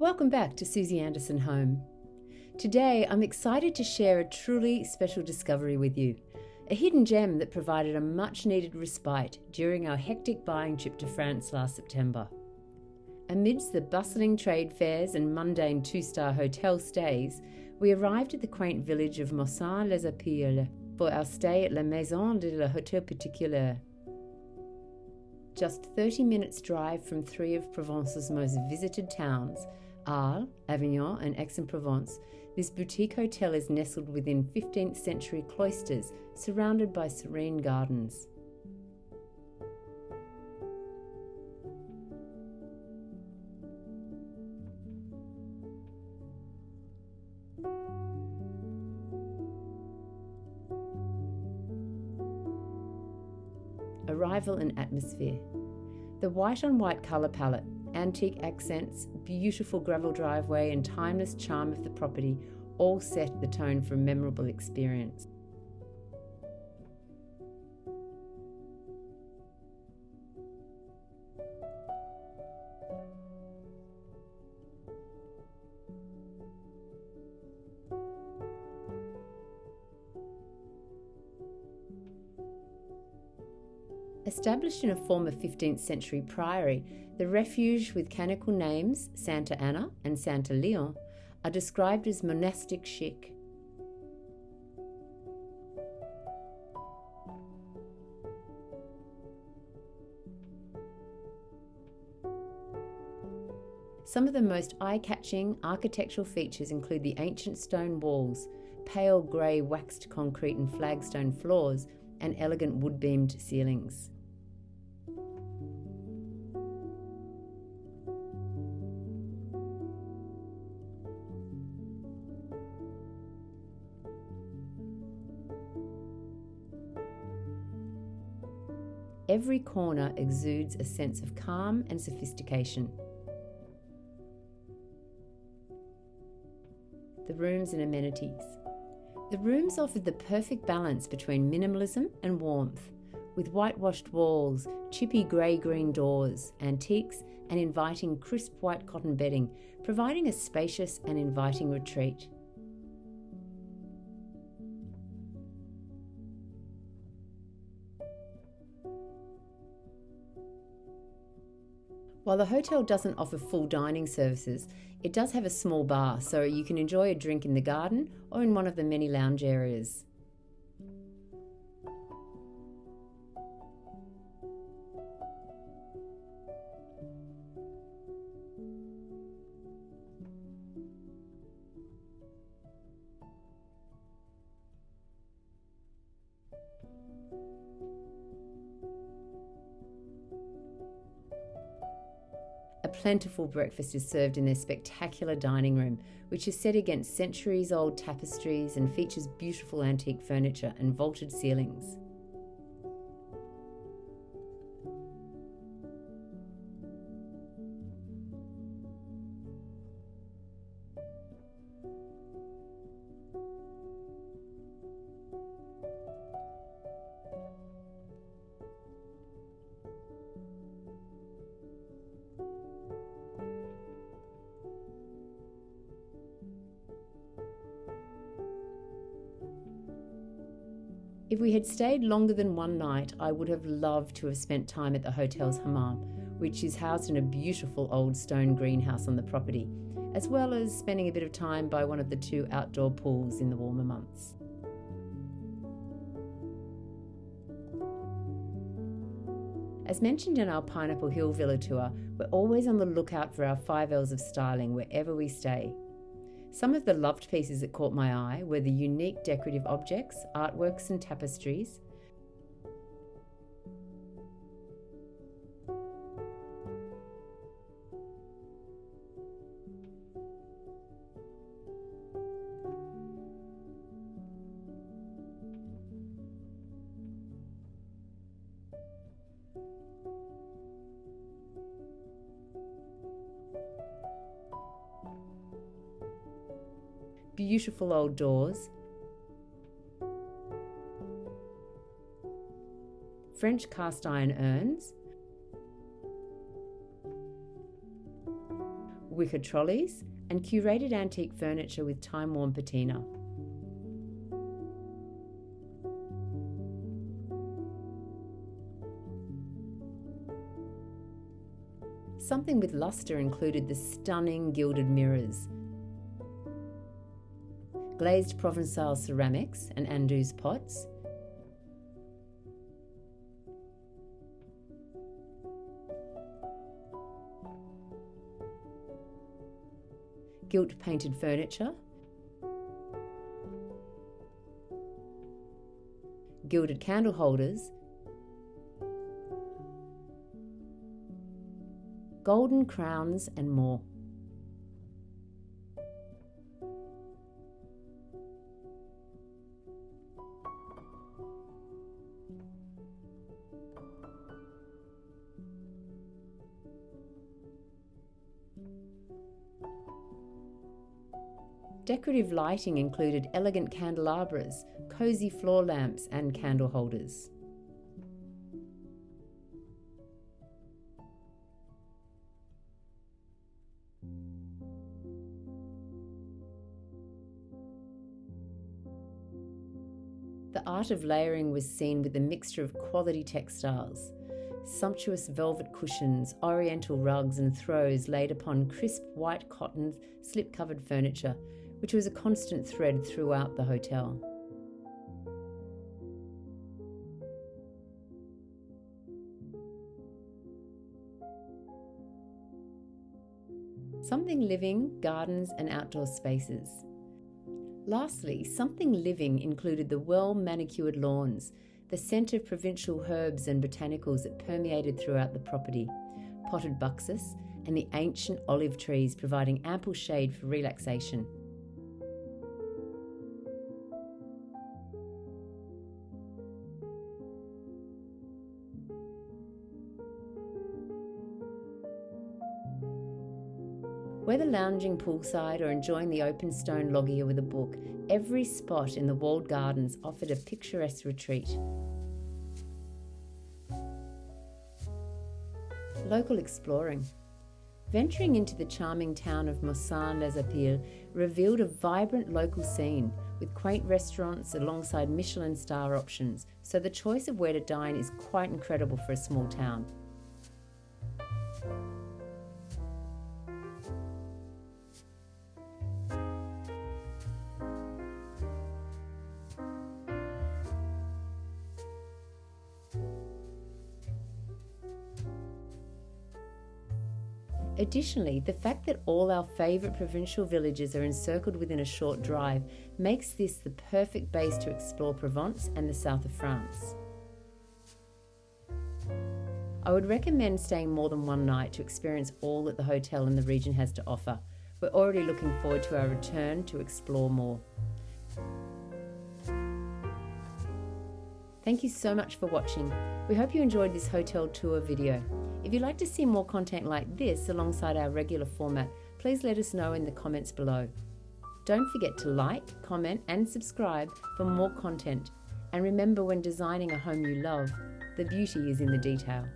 Welcome back to Suzie Anderson Home. Today I'm excited to share a truly special discovery with you, a hidden gem that provided a much needed respite during our hectic buying trip to France last September. Amidst the bustling trade fairs and mundane two-star hotel stays, we arrived at the quaint village of MAUSSANE des Alpilles for our stay at Les Maisons de l'Hôtel Particulier. Just 30 minutes drive from three of Provence's most visited towns, Arles, Avignon and Aix-en-Provence, this boutique hotel is nestled within 15th century cloisters surrounded by serene gardens. Arrival and atmosphere. The white-on-white colour palette, antique accents, beautiful gravel driveway and timeless charm of the property all set the tone for a memorable experience. Established in a former 15th century priory, the refuge with canonical names Santa Anna and Santa Leon are described as monastic chic. Some of the most eye-catching architectural features include the ancient stone walls, pale grey waxed concrete and flagstone floors, and elegant wood-beamed ceilings. Every corner exudes a sense of calm and sophistication. The rooms and amenities. The rooms offered the perfect balance between minimalism and warmth, with whitewashed walls, chippy grey-green doors, antiques, and inviting crisp white cotton bedding, providing a spacious and inviting retreat. While the hotel doesn't offer full dining services, it does have a small bar, so you can enjoy a drink in the garden or in one of the many lounge areas. A plentiful breakfast is served in their spectacular dining room, which is set against centuries-old tapestries and features beautiful antique furniture and vaulted ceilings. If we had stayed longer than one night, I would have loved to have spent time at the hotel's hammam, which is housed in a beautiful old stone greenhouse on the property, as well as spending a bit of time by one of the two outdoor pools in the warmer months. As mentioned in our Pineapple Hill Villa tour, we're always on the lookout for our 5 L's of styling wherever we stay. Some of the loved pieces that caught my eye were the unique decorative objects, artworks and tapestries, beautiful old doors, French cast iron urns, wicker trolleys, and curated antique furniture with time-worn patina. Something with lustre included the stunning gilded mirrors, glazed Provençal ceramics and Anduze pots, gilt painted furniture, gilded candle holders, golden crowns, and more. Decorative lighting included elegant candelabras, cosy floor lamps, and candle holders. The art of layering was seen with a mixture of quality textiles, sumptuous velvet cushions, oriental rugs and throws laid upon crisp white cotton slip-covered furniture, which was a constant thread throughout the hotel. Something living, gardens and outdoor spaces. Lastly, something living included the well-manicured lawns, the scent of provincial herbs and botanicals that permeated throughout the property, potted buxus, and the ancient olive trees providing ample shade for relaxation. Whether lounging poolside or enjoying the open stone loggia with a book, every spot in the walled gardens offered a picturesque retreat. Local exploring. Venturing into the charming town of MAUSSANE des Alpilles revealed a vibrant local scene with quaint restaurants alongside Michelin star options, so the choice of where to dine is quite incredible for a small town. Additionally, the fact that all our favourite provincial villages are encircled within a short drive makes this the perfect base to explore Provence and the south of France. I would recommend staying more than one night to experience all that the hotel in the region has to offer. We're already looking forward to our return to explore more. Thank you so much for watching. We hope you enjoyed this hotel tour video. If you'd like to see more content like this alongside our regular format, please let us know in the comments below. Don't forget to like, comment and subscribe for more content. And remember, when designing a home you love, the beauty is in the detail.